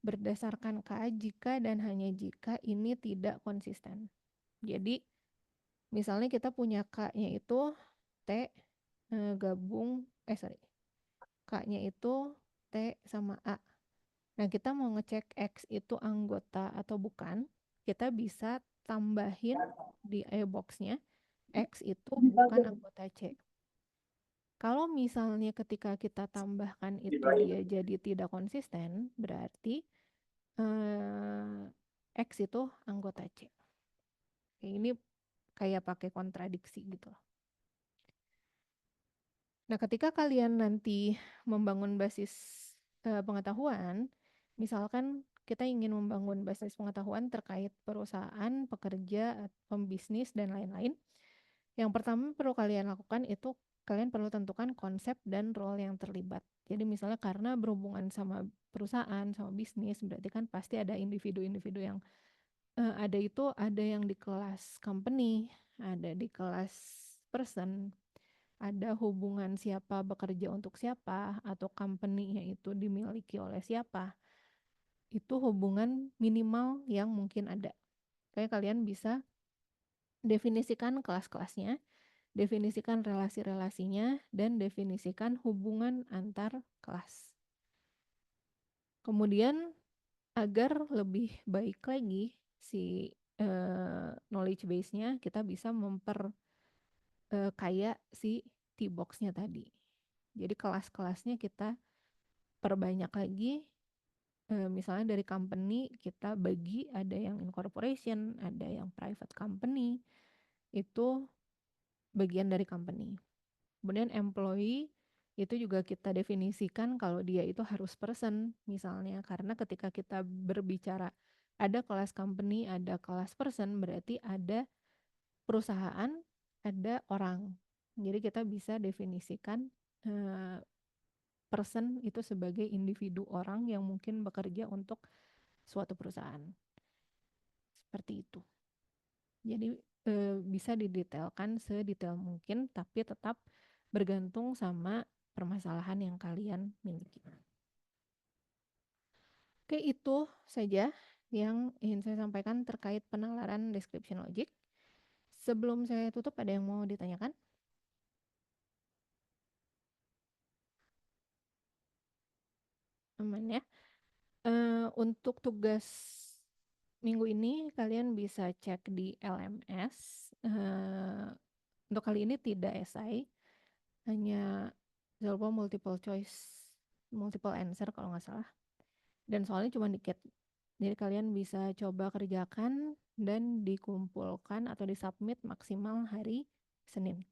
berdasarkan K jika dan hanya jika ini tidak konsisten. Jadi misalnya kita punya K-nya itu T gabung, K-nya itu T sama A. Nah kita mau ngecek X itu anggota atau bukan, kita bisa tambahin di e-box-nya X itu bukan anggota C. Kalau misalnya ketika kita tambahkan itu dia jadi tidak konsisten, berarti X itu anggota C. Ini kayak pakai kontradiksi gitu. Nah, ketika kalian nanti membangun basis pengetahuan, misalkan kita ingin membangun basis pengetahuan terkait perusahaan, pekerja, pembisnis, dan lain-lain, yang pertama perlu kalian lakukan itu kalian perlu tentukan konsep dan role yang terlibat. Jadi misalnya karena berhubungan sama perusahaan, sama bisnis, berarti kan pasti ada individu-individu yang ada itu, ada yang di kelas company, ada di kelas person, ada hubungan siapa bekerja untuk siapa, atau company-nya itu dimiliki oleh siapa. Itu hubungan minimal yang mungkin ada. Kayak kalian bisa definisikan kelas-kelasnya, definisikan relasi-relasinya, dan definisikan hubungan antar kelas. Kemudian agar lebih baik lagi si knowledge base-nya, kita bisa memperkaya si T-box-nya tadi. Jadi kelas-kelasnya kita perbanyak lagi, misalnya dari company kita bagi, ada yang incorporation, ada yang private company, itu bagian dari company. Kemudian employee itu juga kita definisikan kalau dia itu harus person misalnya, karena ketika kita berbicara ada kelas company, ada kelas person, berarti ada perusahaan, ada orang. Jadi kita bisa definisikan person itu sebagai individu orang yang mungkin bekerja untuk suatu perusahaan. Seperti itu. Jadi bisa didetailkan sedetail mungkin, tapi tetap bergantung sama permasalahan yang kalian miliki. Oke, itu saja yang ingin saya sampaikan terkait penalaran description logic. Sebelum saya tutup, ada yang mau ditanyakan? Aman ya. Untuk tugas minggu ini kalian bisa cek di LMS. Untuk kali ini tidak esai, hanya Jangan lupa multiple answer kalau nggak salah. Dan soalnya cuma dikit. Jadi kalian bisa coba kerjakan dan dikumpulkan atau disubmit maksimal hari Senin.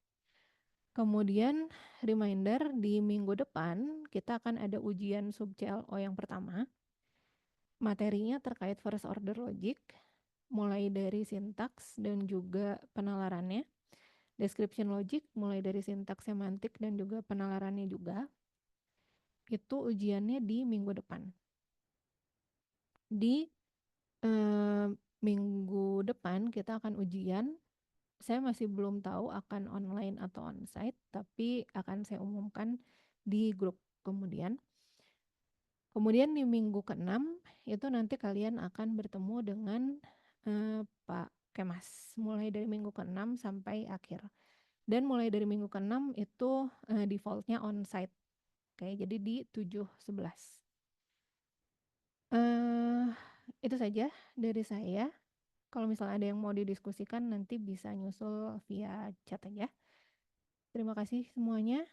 Kemudian reminder di minggu depan kita akan ada ujian sub CLO yang pertama. Materinya terkait first order logic, mulai dari sintaks dan juga penalarannya. Description logic mulai dari sintaks semantik dan juga penalarannya juga. Itu ujiannya di minggu depan. Di minggu depan kita akan ujian. Saya masih belum tahu akan online atau onsite, tapi akan saya umumkan di grup kemudian. Kemudian di minggu ke-6 itu nanti kalian akan bertemu dengan Pak Kemas. Mulai dari minggu ke-6 sampai akhir. Dan mulai dari minggu ke-6 itu defaultnya onsite. Oke, jadi di 7.11. Itu saja dari saya. Kalau misalnya ada yang mau didiskusikan nanti bisa nyusul via chat aja. Terima kasih semuanya.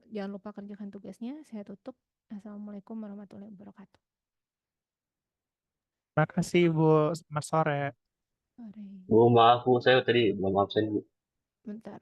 Jangan lupa kerjakan tugasnya. Saya tutup. Assalamualaikum warahmatullahi wabarakatuh. Terima kasih Bu, selamat sore. Sore. Bu, maaf Bu, saya tadi belum absen Bu. Bentar.